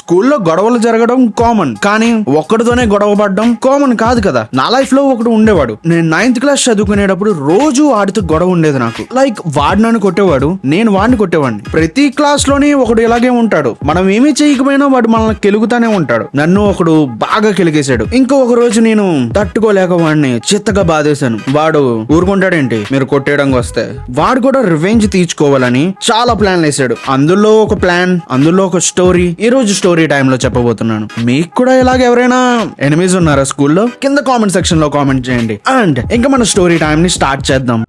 స్కూల్లో గొడవలు జరగడం కామన్, కానీ ఒక్కడితోనే గొడవ పడడం కామన్ కాదు కదా. నా లైఫ్ లో ఒకడు ఉండేవాడు. నేను 9th క్లాస్ చదువుకునేటప్పుడు రోజు వాడితో గొడవ ఉండేది నాకు. లైక్ వాడు నన్ను కొట్టేవాడు, నేను వాడిని కొట్టేవాడిని. ప్రతి క్లాస్ లోని ఒకడు ఇలాగే ఉంటాడు. మనం ఏమీ చేయకపోయినా వాడు మనల్ని కెలుగుతానే ఉంటాడు. నన్ను ఒకడు బాగా కెలిగేశాడు. ఇంకో ఒక రోజు నేను తట్టుకోలేక వాడిని చిత్తగా బాధేశాను. వాడు ఊరుకుంటాడేంటి మీరు కొట్టేయడానికి వస్తే. వాడు కూడా రివెంజ్ తీర్చుకోవాలని చాలా ప్లాన్ వేసాడు. అందులో ఒక ప్లాన్, అందులో ఒక స్టోరీ ఈ రోజు స్టోరీ టైమ్ లో చెప్పబోతున్నాను. మీకు కూడా ఇలాగ ఎవరైనా ఎనిమీస్ ఉన్నారా స్కూల్లో? కింద కామెంట్ సెక్షన్ లో కామెంట్ చేయండి. అండ్ ఇంకా మన స్టోరీ టైం ని స్టార్ట్ చేద్దాం.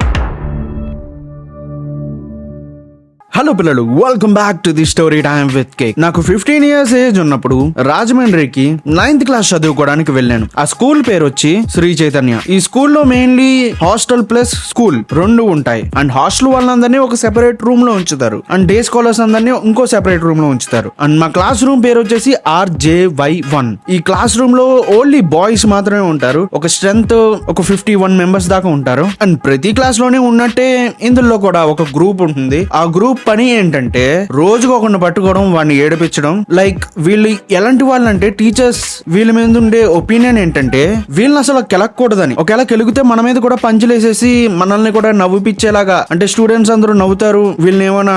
హలో పిల్లలు, welcome back to the story time with cake. నాకు 15 years ఏజ్ ఉన్నప్పుడు రాజమండ్రికి 9th క్లాస్ చదువుకోవడానికి వెళ్ళాను. ఆ స్కూల్ పేరు వచ్చి శ్రీ చైతన్య. ఈ స్కూల్లో మెయిన్లీ హాస్టల్ ప్లస్ స్కూల్ రెండు ఉంటాయి. అండ్ హాస్టల్ వాళ్ళందరినీ ఒక సెపరేట్ రూమ్ లో ఉంచుతారు, అండ్ డే స్కాలర్స్ అందరినీ ఇంకో సెపరేట్ రూమ్ లో ఉంచుతారు. అండ్ మా క్లాస్ రూమ్ పేరు వచ్చేసి RJY1. ఈ క్లాస్ రూమ్ లో ఓన్లీ బాయ్స్ మాత్రమే ఉంటారు. ఒక స్ట్రెంత్ ఒక 51 మెంబర్స్ దాకా ఉంటారు. అండ్ ప్రతి క్లాస్ లోనే ఉన్నట్టే ఇందులో కూడా ఒక గ్రూప్ ఉంటుంది. ఆ గ్రూప్ పని ఏంటంటే రోజుకు ఒకరిని పట్టుకోవడం, వాడిని ఏడిపించడం. లైక్ వీళ్ళు ఎలాంటి వాళ్ళంటే టీచర్స్ వీళ్ళ మీద ఉండే ఒపీనియన్ ఏంటంటే వీళ్ళని అసలు కెలకూడదని. ఒకవేళ కెలిగితే మన మీద కూడా పంచులేసేసి మనల్ని కూడా నవ్విపించేలాగా, అంటే స్టూడెంట్స్ అందరూ నవ్వుతారు వీళ్ళని ఏమన్నా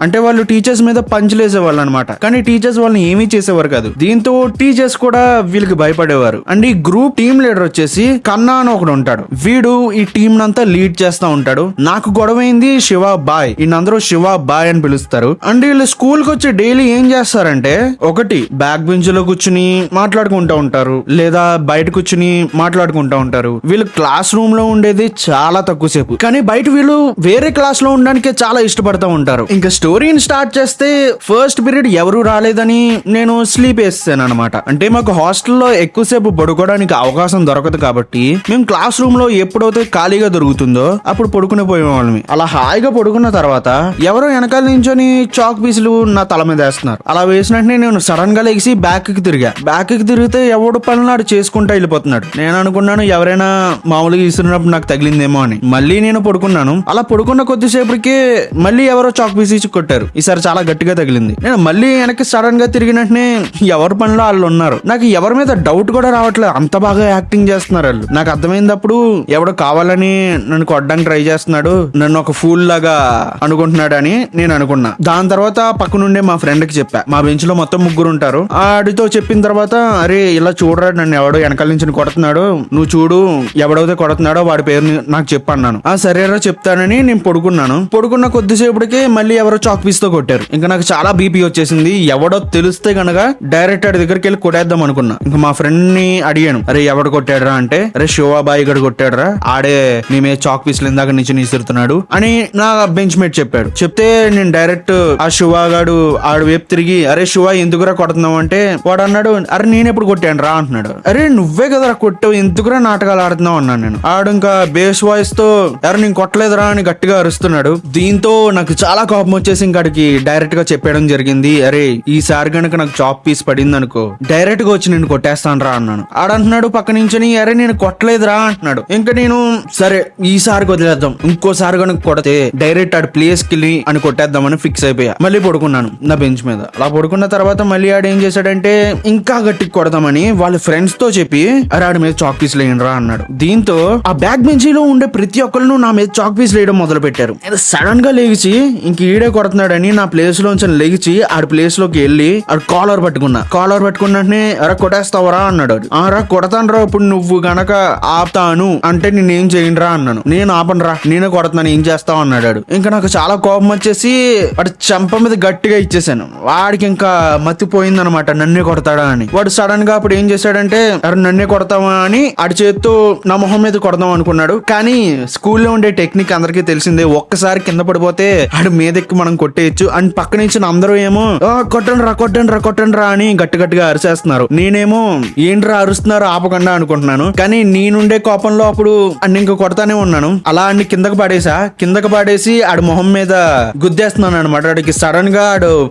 అంటే వాళ్ళు టీచర్స్ మీద పంచులేసేవాళ్ళు అనమాట. కానీ టీచర్స్ వాళ్ళని ఏమీ చేసేవారు కాదు. దీంతో టీచర్స్ కూడా వీళ్ళకి భయపడేవారు. అండ్ ఈ గ్రూప్ టీమ్ లీడర్ వచ్చేసి కన్నా అని ఒకడు ఉంటాడు. వీడు ఈ టీం నంతా లీడ్ చేస్తా ఉంటాడు. నాకు గొడవైంది శివ బాయ్. ఈయనందరూ శివ బాయ్ అని పిలుస్తారు. అండ్ వీళ్ళు స్కూల్ కి వచ్చి డైలీ ఏం చేస్తారంటే, ఒకటి బ్యాక్ బెంచ్ లో కూర్చుని మాట్లాడుకుంటా ఉంటారు, లేదా బయట కూర్చుని మాట్లాడుకుంటా ఉంటారు. వీళ్ళు క్లాస్ రూమ్ లో ఉండేది చాలా తక్కువ సేపు, కానీ బయట వీళ్ళు వేరే క్లాస్ లో ఉండడానికి చాలా ఇష్టపడతా ఉంటారు. ఇంకా స్టోరీని స్టార్ట్ చేస్తే ఫస్ట్ పీరియడ్ ఎవరు రాలేదని నేను స్లీప్ వేస్తాను అనమాట. అంటే మాకు హాస్టల్లో ఎక్కువసేపు పడుకోవడానికి అవకాశం దొరకదు కాబట్టి మేము క్లాస్ రూమ్ లో ఎప్పుడైతే ఖాళీగా దొరుకుతుందో అప్పుడు పడుకునే పోయేవాళ్ళం. అలా హాయిగా పడుకున్న తర్వాత ఎవరో వెనకాల నుంచొని చాక్ పీసులు నా తల మీద వేస్తున్నారు. అలా వేసినట్టు నేను సడన్ గా లేచి బ్యాక్ కి తిరిగితే ఎవడు పనులు చేసుకుంటా వెళ్ళిపోతున్నాడు. నేను అనుకున్నాను ఎవరైనా మామూలుగా ఇస్తున్నప్పుడు నాకు తగిలిందేమో అని. మళ్ళీ నేను పడుకున్నాను. అలా పడుకున్న కొద్దిసేపటికి మళ్ళీ ఎవరో చాక్ పీస్ ఇచ్చి కొట్టారు. ఈసారి చాలా గట్టిగా తగిలింది. నేను మళ్ళీ వెనక్కి సడన్ గా తిరిగినట్టునే ఎవరి పనిలో వాళ్ళు ఉన్నారు. నాకు ఎవరి మీద డౌట్ కూడా రావట్లేదు, అంత బాగా యాక్టింగ్ చేస్తున్నారు వాళ్ళు. నాకు అర్థమైనప్పుడు ఎవడో కావాలని నన్ను కొట్టడానికి ట్రై చేస్తున్నాడు, నన్ను ఒక ఫూల్ లాగా అనుకుంటున్నాడు అని నేను అనుకున్నా. దాని తర్వాత పక్కనుండే మా ఫ్రెండ్ కి చెప్పా. మా బెంచ్ లో మొత్తం 3 ఉంటారు. ఆడితో చెప్పిన తర్వాత, అరే ఇలా చూడరా నన్ను ఎవడో వెనకాల నుంచి కొడుతున్నాడు, నువ్వు చూడు ఎవడైతే కొడుతున్నాడో వాడి పేరు నాకు చెప్పన్నాను. ఆ సరేరా చెప్తానని నేను పడుకున్న కొద్దిసేపటికి మళ్ళీ ఎవరో చాక్ పీస్ తో కొట్టారు. ఇంకా నాకు చాలా బీపీ వచ్చేసింది. ఎవడో తెలిస్తే గనక డైరెక్ట్ ఆడి దగ్గరికి వెళ్ళి కొట్టేద్దాం అనుకున్నా. ఇంకా మా ఫ్రెండ్ ని అడిగాను, అరే ఎవడు కొట్టాడరా అంటే, అరే శివాబాయి గడు కొట్టాడరా, ఆడే నీ మీద చాక్ పీస్లు ఇందాక నుంచి నిసురుతున్నాడు అని నా బెంచ్ మేట్ చెప్పాడు. చెప్తే నేను డైరెక్ట్ ఆ శివాగాడు ఆడు వైపు తిరిగి, అరే శివ ఎందుకురా కొడుతున్నావు అంటే వాడు అన్నాడు, అరే నేను ఎప్పుడు కొట్టాను రా అంటున్నాడు. అరే నువ్వే కదరా కొట్టావు, ఎందుకురా నాటకాలు ఆడుతున్నావు అన్నాను నేను. ఆడు ఇంకా బేస్ వాయిస్ తో అరే నేను కొట్టలేదురా అని గట్టిగా అరుస్తున్నాడు. దీంతో నాకు చాలా కోపం వచ్చేసి ఇంకాడికి డైరెక్ట్ గా చెప్పడం జరిగింది, అరే ఈసారి గనక నాకు చాప్ పీస్ పడింది అనుకో డైరెక్ట్ గా వచ్చి నేను కొట్టేస్తాను రా అన్నాను. ఆడంటున్నాడు పక్క నుంచి, అరే నేను కొట్టలేదురా అంటున్నాడు. ఇంకా నేను సరే ఈసారి వదిలేద్దాం, ఇంకోసారి కనుక కొడితే డైరెక్ట్ ఆడు ప్లేస్ కి అని కొట్టేద్దామని ఫిక్స్ అయిపోయా. మళ్ళీ పడుకున్నాను నా బెంచ్ మీద. అలా పడుకున్న తర్వాత మళ్ళీ ఆడు ఏం చేశాడంటే ఇంకా గట్టికి కొడదామని వాళ్ళ ఫ్రెండ్స్ తో చెప్పి, అరే ఆడి మీద చాక్ పీస్ లేయనరా అన్నాడు. దీంతో ఆ బ్యాక్ బెంచ్ లో ఉండే ప్రతి ఒక్కరు నా మీద చాక్ పీస్ లేయడం మొదలు పెట్టారు. సడన్ గా లేచి ఇంక ఈడే కొడుతున్నాడని నా ప్లేస్ లోంచి లేచి ఆడి ప్లేస్ లోకి వెళ్ళి ఆడు కాలర్ పట్టుకున్నట్టునే అరే కొట్టేస్తావరా అన్నాడు. రా కొడతాను రా, ఇప్పుడు నువ్వు గనక ఆపుతాను అంటే నేనేం చేయనురా అన్నాను. నేను ఆపనరా, నేనే కొడతాను, ఏం చేస్తావు అన్నాడు. ఇంకా నాకు చాలా కోపం వచ్చేసి వాడు చంప మీద గట్టిగా ఇచ్చేసాను. వాడికి ఇంకా మత్తిపోయింది అనమాట, నన్నే కొడతాడా అని. వాడు సడన్ గా అప్పుడు ఏం చేశాడంటే, అరే నన్నే కొడతావా అని ఆడి చేత్తో నా మొహం మీద కొడదాం అనుకున్నాడు. కానీ స్కూల్లో ఉండే టెక్నిక్ అందరికీ తెలిసిందే, ఒక్కసారి కింద పడిపోతే ఆడు మీదెక్కి మనం కొట్టేయచ్చు. అండ్ పక్క నుంచి అందరూ ఏమో కొట్టండి రా అని గట్టిగా అరిచేస్తున్నారు. నేనేమో ఏంట్రా అరుస్తున్నారు ఆపకుండా అనుకుంటున్నాను. కానీ నేనుండే కోపంలో అప్పుడు అన్ని ఇంకా కొడతానే ఉన్నాను. అలా అన్ని కిందకు పడేసి ఆడి మొహం మీద గుద్దేస్తున్నాను అనమాట. వాడికి సడన్ గా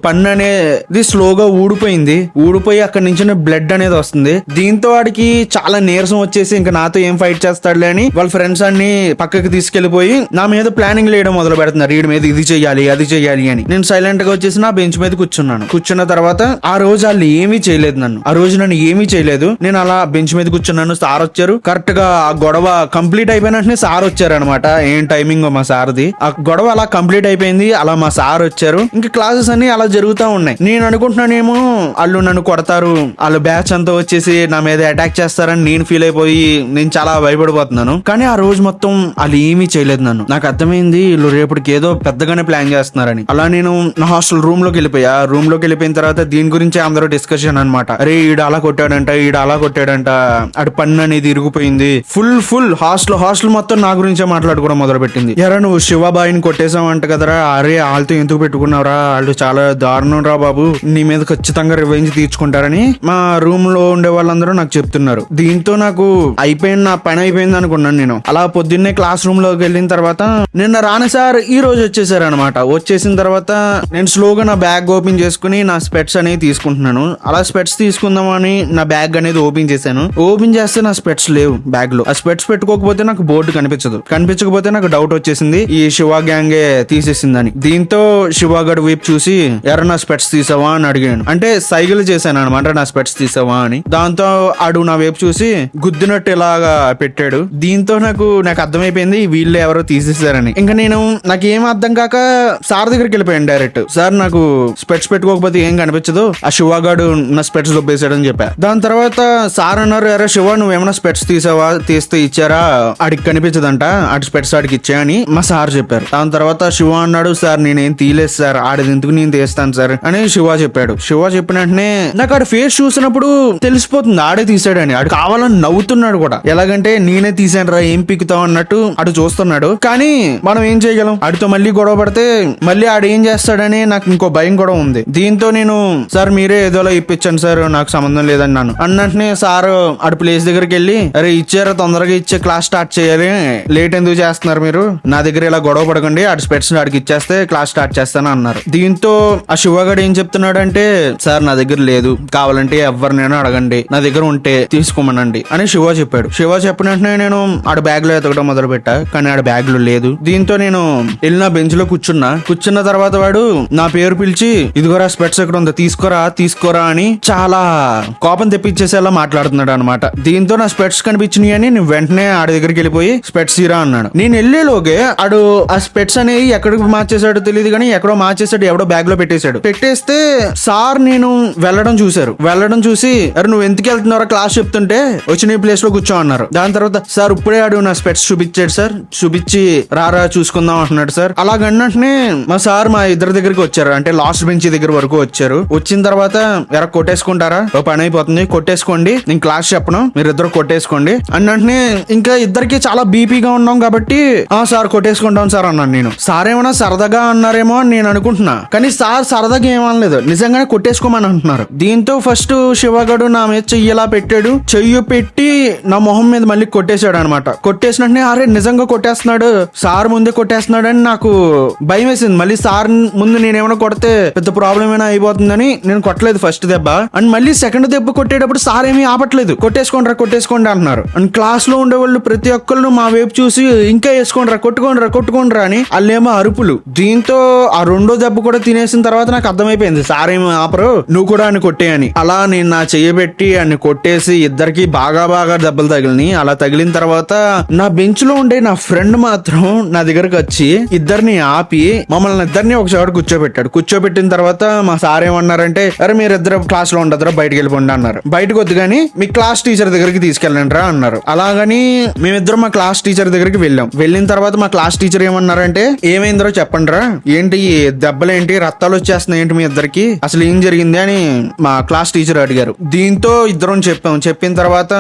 పన్ను అనేది స్లోగా ఊడిపోయి అక్కడి నుంచి బ్లడ్ అనేది వస్తుంది. దీంతో వాడికి చాలా నీరసం వచ్చేసి ఇంకా నాతో ఏం ఫైట్ చేస్తాడులే అని వాళ్ళ ఫ్రెండ్స్ అన్ని పక్కకి తీసుకెళ్లిపోయి నా మీద ప్లానింగ్ వేయడం మొదలు పెడుతున్నారు. వీడి మీద ఇది చెయ్యాలి అది చెయ్యాలి అని. నేను సైలెంట్ గా వచ్చేసి నా బెంచ్ మీద కూర్చున్నాను. కూర్చున్న తర్వాత ఆ రోజు వాళ్ళు ఏమీ చేయలేదు నన్ను ఏమీ చేయలేదు. నేను అలా బెంచ్ మీద కూర్చున్నాను. సార్ వచ్చారు. కరెక్ట్ గా ఆ గొడవ కంప్లీట్ అయిపోయినట్టు సార్ వచ్చారు అనమాట. ఏం టైమింగ్ మా సార్ది. ఆ గొడవ అలా కంప్లీట్ అయిపోయింది. అలా మా సార్ వచ్చారు. ఇంకా క్లాసెస్ అన్ని అలా జరుగుతూ ఉన్నాయి. నేను అనుకుంటున్నానేమో వాళ్ళు నన్ను కొడతారు, వాళ్ళు బ్యాచ్ అంతా వచ్చేసి నా మీద అటాక్ చేస్తారని నేను ఫీల్ అయిపోయి నేను చాలా భయపడిపోతున్నాను. కానీ ఆ రోజు మొత్తం వాళ్ళు ఏమీ చేయలేదు నన్ను. నాకు అర్థమైంది వీళ్ళు రేపటికి ఏదో పెద్దగానే ప్లాన్ చేస్తున్నారని. అలా నేను నా హాస్టల్ రూమ్ లోకి వెళ్ళిపోయా. రూమ్ లోకి వెళ్ళిపోయిన తర్వాత దీని గురించి అందరూ డిస్కషన్ అనమాట. అరే ఈడు అలా కొట్టాడంట, అటు పన్ను అనేది ఇరిగిపోయింది. ఫుల్ హాస్టల్ మొత్తం నా గురించే మాట్లాడుకోవడం మొదలు పెట్టింది. ఎరా నువ్వు శివబాయిని కొట్టేసావంట కదరా, అరే వాళ్ళతో ఎందుకు పెట్టుకున్నావురా, వాళ్ళు చాలా దారుణం రా బాబు, నీ మీద ఖచ్చితంగా రివెంజ్ తీర్చుకుంటారని మా రూమ్ లో ఉండే వాళ్ళందరూ నాకు చెప్తున్నారు. దీంతో నాకు నా పని అయిపోయింది అనుకున్నాను నేను. అలా పొద్దున్నే క్లాస్ రూమ్ లోకి వెళ్ళిన తర్వాత నిన్న రాను సార్ ఈ రోజు వచ్చేసారు అనమాట. వచ్చేసిన తర్వాత నేను స్లోగా నా బ్యాగ్ ఓపెన్ చేసుకుని నా స్పెట్స్ అనేవి తీసుకుంటున్నాను. అలా స్పెట్స్ తీసుకుందామని నా బ్యాగ్ అనేది ఓపెన్ చేశాను. ఓపెన్ చేస్తే నా స్పెట్స్ లేవు బ్యాగ్ లో. ఆ స్పెట్స్ పెట్టుకోకపోతే నాకు బోర్డు కనిపించకపోతే నాకు డౌట్ వచ్చేసింది ఈ శివ గ్యాంగే తీసేసిందని. దీంతో శివగడు వైపు చూసి ఎర్ర నా స్పెట్స్ తీసావా అని అడిగాను. అంటే సైకిల్ చేశాను అనమాట నా స్పెట్స్ తీసావా అని. దాంతో ఆడు నా వైపు చూసి గుద్దినట్టు ఇలాగా పెట్టాడు. దీంతో నాకు అర్థమైపోయింది వీళ్ళు ఎవరో తీసేసారని. ఇంకా నాకేం అర్థం కాక సార్ దగ్గరికి వెళ్ళిపోయాను డైరెక్ట్. సార్ నాకు స్పెట్స్ పెట్టుకోకపోతే ఏం కనిపించదు, ఆ శివగాడు నా స్పెట్స్ దొబ్బేసాడని చెప్పా. దాని తర్వాత సార్ అన్నారు, ఎరా శివ నువ్వేమైనా స్పెట్స్ తీస్తే ఇచ్చారా, ఆడికి కనిపించదంట, ఆడి స్పెట్స్ ఆడికి ఇచ్చా అని మా సార్ చెప్పారు. దాని తర్వాత శివ అన్నాడు, సార్ నేనేం తీయలేదు సార్, ఆడిది ఎందుకు నేను తీస్తాను సార్ అని శివ చెప్పాడు. శివ చెప్పిన వెంటనే నాకు ఆడి ఫేస్ చూసినప్పుడు తెలిసిపోతుంది ఆడే తీసాడని. ఆడు కావాలని నవ్వుతున్నాడు కూడా. ఎలాగంటే నేనే తీసాను రా ఏం పీకుతావు అన్నట్టు ఆడు చూస్తున్నాడు. కానీ మనం ఏం చేయగలం, ఆడితో మళ్ళీ గొడవ పడితే మళ్ళీ ఆడు ఏం చేస్తాడని నాకు ఇంకో భయం కూడా ఉంది. దీంతో నేను సార్ మీరే ఏదోలా ఇప్పించండి సార్, నాకు సంబంధం లేదన్నాను. అన్నట్టునే సార్ ఆడు ప్లేస్ దగ్గరికి వెళ్ళి, అరే ఇచ్చారా తొందరగా ఇచ్చే క్లాస్ స్టార్ట్ చేయాలి, లేట్ ఎందుకు చేస్తున్నారు మీరు, నా దగ్గర ఇలా గొడవ పడకండి, ఆడి స్పెట్స్ ఆడికి ఇచ్చేస్తే క్లాస్ స్టార్ట్ చేస్తాను అన్నారు. దీంతో ఆ శివగాడు ఏం చెప్తున్నాడంటే, సార్ నా దగ్గర లేదు, కావాలంటే ఎవరినైనా అడగండి, నా దగ్గర ఉంటే తీసుకోమనండి అని శివ చెప్పాడు. శివ చెప్పిన వెంటనే నేను ఆడ బ్యాగ్ లో ఎతకడం మొదలు పెట్టా. కానీ ఆడ బ్యాగ్ లో లేదు. దీంతో నేను వెళ్ళిన బెంచ్ లో కూర్చున్న తర్వాత వాడు నా పేరు పిలిచి, ఇదిగోరా స్పెట్స్ ఎక్కడ ఉందో తీసుకోరా అని చాలా కోపం తెప్పించేసేలా మాట్లాడుతున్నాడు అనమాట. దీంతో నా స్పెట్స్ కనిపించినాయి అని నేను వెంటనే ఆడి దగ్గరికి వెళ్ళిపోయి స్పెట్స్ ఇరా అన్నాడు. నేను వెళ్ళేలోగే ఆడు ఆ స్పెట్స్ అనేవి ఎక్కడికి మార్చేసాడో తెలియదు కానీ ఎక్కడో మార్చేసాడు, ఎవడో బ్యాగ్ లో పెట్టేస్తే సార్ నేను వెళ్ళడం చూసి అరే నువ్వు ఎందుకు వెళ్తున్నారా క్లాస్ చెప్తుంటే వచ్చి నీ ప్లేస్ లో కూర్చో అన్నారు. దాని తర్వాత సార్ ఇప్పుడే ఆడు నా స్పెట్స్ చూపించాడు సార్, చూపించి రారా చూసుకుందాం అంటున్నాడు సార్. అలాగన్నట్టునే మా సార్ మా ఇద్దరి దగ్గరికి వచ్చారు, అంటే లాస్ట్ బెంచ్ దగ్గర వరకు వచ్చారు. వచ్చిన తర్వాత ఎరా కొట్టేసుకుంటారా, ఓ పని అయిపోతుంది కొట్టేసుకోండి, నేను క్లాస్ చెప్పను మీరిద్దరు కొట్టేసుకోండి అన్నట్టునే. ఇంకా ఇద్దరికి చాలా బీపీగా ఉన్నాం కాబట్టి ఆ సార్ కొట్టేసుకుంటాం సార్ అన్నాను నేను. సార్ ఏమన్నా సరదాగా అన్నారేమో అని నేను అనుకుంటున్నా, కానీ సార్ సరదాగా ఏమనలేదు, నిజంగానే కొట్టేసుకోమని అంటున్నారు. దీంతో ఫస్ట్ శివగడు నా మీద చెయ్యిలా పెట్టాడు. చెయ్యి పెట్టి నా మొహం మీద మళ్ళీ కొట్టేశాడు అనమాట. కొట్టేసినట్టునే అరే నిజంగా కొట్టేస్తున్నాడు, సార్ ముందే కొట్టేస్తున్నాడు అని నాకు భయం వేసింది. మళ్ళీ సార్ ముందు నేనేమైనా కొడితే పెద్ద ప్రాబ్లం ఏమైనా అయిపోతుందని నేను కొట్టలేదు ఫస్ట్ దెబ్బ. అండ్ మళ్ళీ సెకండ్ దెబ్బ కొట్టేటప్పుడు సార్ ఏమీ ఆపట్లేదు, కొట్టేసుకోండి అంటున్నారు. అండ్ క్లాస్ లో ఉండేవాళ్ళు ప్రతి ఒక్కళ్ళు మా వైపు చూసి ఇంకా కొట్టుకోండిరా అని వాళ్ళేమో అరుపులు. దీంతో ఆ రెండో దెబ్బ కూడా తినేసిన తర్వాత నాకు అర్థమైపోయింది సార్ ఏమో ఆపరు, నువ్వు కూడా అని కొట్టేయని. అలా నేను నా చెయ్యబెట్టి అన్ని కొట్టేసి ఇద్దరికి బాగా దెబ్బలు తగిలినాయి. అలా తగిలిన తర్వాత నా బెంచ్ లో ఉండే నా ఫ్రెండ్ మాత్రం నా దగ్గరకు వచ్చి ఇద్దరిని ఆపి మమ్మల్ని ఇద్దరిని ఒక చోట కూర్చోబెట్టిన తర్వాత మా సార్ ఏమన్నారంటే, అరే మీరిద్దరు క్లాస్ లో ఉండదురా బయటకు వెళ్ళిపోండి అన్నారు. బయటకు వద్దు కానీ మీ క్లాస్ టీచర్ దగ్గరికి తీసుకెళ్ళండి రా అన్నారు. అలాగని మేమిద్దరం మా క్లాస్ టీచర్ దగ్గరికి వెళ్ళిన తర్వాత మా క్లాస్ టీచర్ ఏమన్నారంటే, ఏమైందో చెప్పండి రా, ఏంటి దెబ్బలేంటి, రక్తాలు వచ్చేస్తున్నాయి ఏంటి మీ ఇద్దరికి, అసలు ఏం జరిగింది అని మా క్లాస్ టీచర్ అడిగారు. దీంతో ఇద్దరం చెప్పిన తర్వాత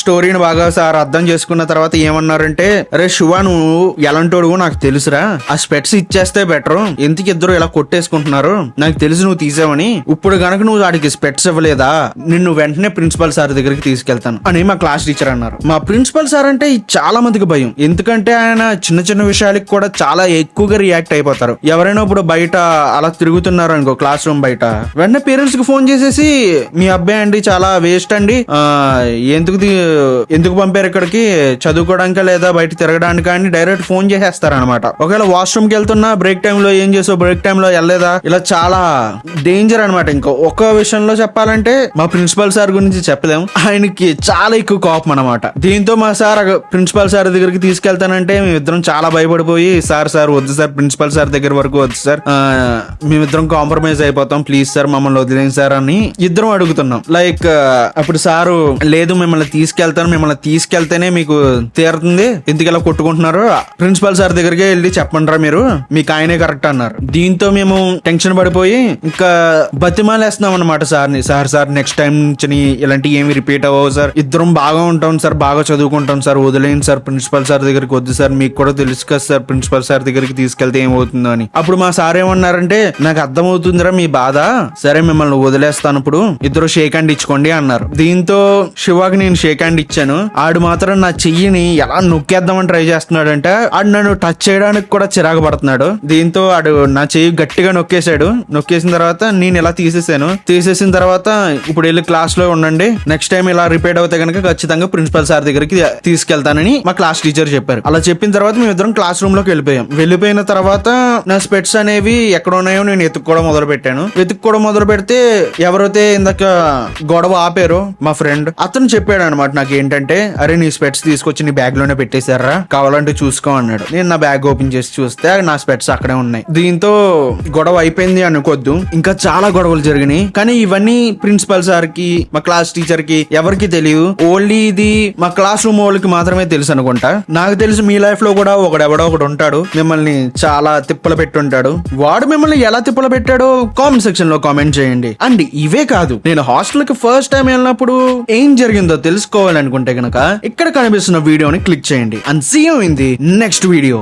స్టోరీని బాగా సార్ అర్థం చేసుకున్న తర్వాత ఏమన్నారంటే, అరే శివ నువ్వు ఎలాంటోడు నాకు తెలుసురా, ఆ స్పెట్స్ ఇచ్చేస్తే బెటర్, ఎందుకు ఇద్దరు ఇలా కొట్టేసుకుంటున్నారు, నాకు తెలుసు నువ్వు తీసావని, ఇప్పుడు గనక నువ్వు వాడికి స్పెట్స్ ఇవ్వలేదా నిన్ను వెంటనే ప్రిన్సిపల్ సార్ దగ్గరికి తీసుకెళ్తాను అని మా క్లాస్ టీచర్ అన్నారు. మా ప్రిన్సిపల్ సార్ అంటే చాలా మందికి భయం, ఎందుకంటే ఆయన చిన్న విషయాలకు కూడా చాలా ఎక్కువగా రియాక్ట్ అయిపోతారు. ఎవరైనా ఇప్పుడు బయట అలా తిరుగుతున్నారు అనుకో క్లాస్ రూమ్ బయట, వెంటనే పేరెంట్స్ కి ఫోన్ చేసేసి మీ అబ్బాయి అండి చాలా వేస్ట్ అండి, ఎందుకు పంపారు ఇక్కడికి, చదువుకోవడానికి లేదా బయట తిరగడానికి అని డైరెక్ట్ ఫోన్ చేసేస్తారు అనమాట. ఒకవేళ వాష్రూమ్ కి వెళ్తున్నా బ్రేక్ టైమ్ లో ఏం చేసావు, బ్రేక్ టైమ్ లో వెళ్ళలేదా, ఇలా చాలా డేంజర్ అనమాట. ఇంకా ఒక విషయంలో చెప్పాలంటే మా ప్రిన్సిపల్ సార్ గురించి చెప్పలేము, ఆయనకి చాలా ఎక్కువ కోపం అనమాట. దీంతో మా సార్ ప్రిన్సిపల్ సార్ దగ్గరికి తీసుకెళ్తానంటే మేమిద్దరం చాలా భయపడిపోయి సార్ వద్దు సార్, ప్రిన్సిపల్ సార్ దగ్గర వరకు వద్దు సార్, మేమిద్దరం కాంప్రమైజ్ అయిపోతాం, ప్లీజ్ సార్ మమ్మల్ని వదిలేండి సార్ అని ఇద్దరం అడుగుతున్నాం. లైక్ అప్పుడు సారు లేదు మిమ్మల్ని తీసుకెళ్తేనే మీకు తీరుతుంది, ఎందుకు ఇలా కొట్టుకుంటున్నారు, ప్రిన్సిపల్ సార్ దగ్గరికి వెళ్ళి చెప్పండిరా మీరు, మీకు ఆయనే కరెక్ట్ అన్నారు. దీంతో మేము టెన్షన్ పడిపోయి ఇంకా బతిమాలేస్తున్నాం అనమాట సార్ని. సార్ నెక్స్ట్ టైం నుంచి ఇలాంటి ఏమి రిపీట్ అవ్వవు సార్, ఇద్దరం బాగా ఉంటాం సార్, బాగా చదువుకుంటాం సార్, వదిలేండి సార్, ప్రిన్సిపల్ సార్ దగ్గరికి వద్దు సార్, మీకు కూడా తెలుసు కదా సార్ ప్రిన్సిపల్ సార్ దగ్గరికి తీసుకెళ్తే ఏమవుతుందో అని. అప్పుడు మా సార్ ఏమన్నారంటే నాకు అర్థమవుతుందిరా మీ బాధ, సరే మిమ్మల్ని వదిలేస్తాను, ఇప్పుడు ఇద్దరు షేక్ హ్యాండ్ ఇచ్చుకోండి అన్నారు. దీంతో శివాకి నేను షేక్ హ్యాండ్ ఇచ్చాను. ఆడు మాత్రం నా చెయ్యిని ఎలా నొక్కేద్దామని ట్రై చేస్తున్నాడు అంటే ఆడు నన్ను టచ్ చేయడానికి కూడా చిరాకు పడుతున్నాడు. దీంతో ఆడు నా చెయ్యి గట్టిగా నొక్కేశాడు. నొక్కేసిన తర్వాత నేను ఇలా తీసేసిన తర్వాత ఇప్పుడు వెళ్ళి క్లాస్ లో ఉండండి, నెక్స్ట్ టైం ఇలా రిపీట్ అవుతే కనుక ఖచ్చితంగా ప్రిన్సిపల్ సార్ దగ్గరికి తీసుకెళ్తానని మా క్లాస్ టీచర్ చెప్పారు. అలా చెప్పిన తర్వాత మేము ఇద్దరం క్లాస్ రూమ్ లోకి వెళ్ళిపోయిన తర్వాత నా స్పెట్స్ అనేవి ఎక్కడ ఉన్నాయో నేను వెతుక్కోవడం మొదలు పెడితే ఎవరైతే ఇందాక గొడవ ఆపారో మా ఫ్రెండ్ అతను చెప్పాడు అనమాట నాకు ఏంటంటే, అరే నీ స్పెట్స్ తీసుకొచ్చి నీ బ్యాగ్ లోనే పెట్టేశారా, కావాలంటే చూసుకో అన్నాడు. నేను నా బ్యాగ్ ఓపెన్ చేసి చూస్తే నా స్పెట్స్ అక్కడే ఉన్నాయి. దీంతో గొడవ అయిపోయింది అనుకోద్దు, ఇంకా చాలా గొడవలు జరిగినాయి. కానీ ఇవన్నీ ప్రిన్సిపల్ సార్ కి మా క్లాస్ టీచర్ కి ఎవరికి తెలియదు, ఓన్లీ ఇది మా క్లాస్ రూమ్ వాళ్ళకి మాత్రమే తెలుసు అనుకుంటా. నాకు తెలిసి మీ లైఫ్ లో కూడా ఒకడు ఉంటాడు మిమ్మల్ని చాలా తిప్పలు పెట్టుంటాడు. వాడు మిమ్మల్ని ఎలా తిప్పలు పెట్టాడో కామెంట్ సెక్షన్ లో కామెంట్ చేయండి. అండ్ ఇవే కాదు, నేను హాస్టల్ కి ఫస్ట్ టైం వెళ్ళినప్పుడు ఏం జరిగిందో తెలుసుకోవాలనుకుంటే గనక ఇక్కడ కనిపిస్తున్న వీడియోని క్లిక్ చేయండి. And see you in the next video.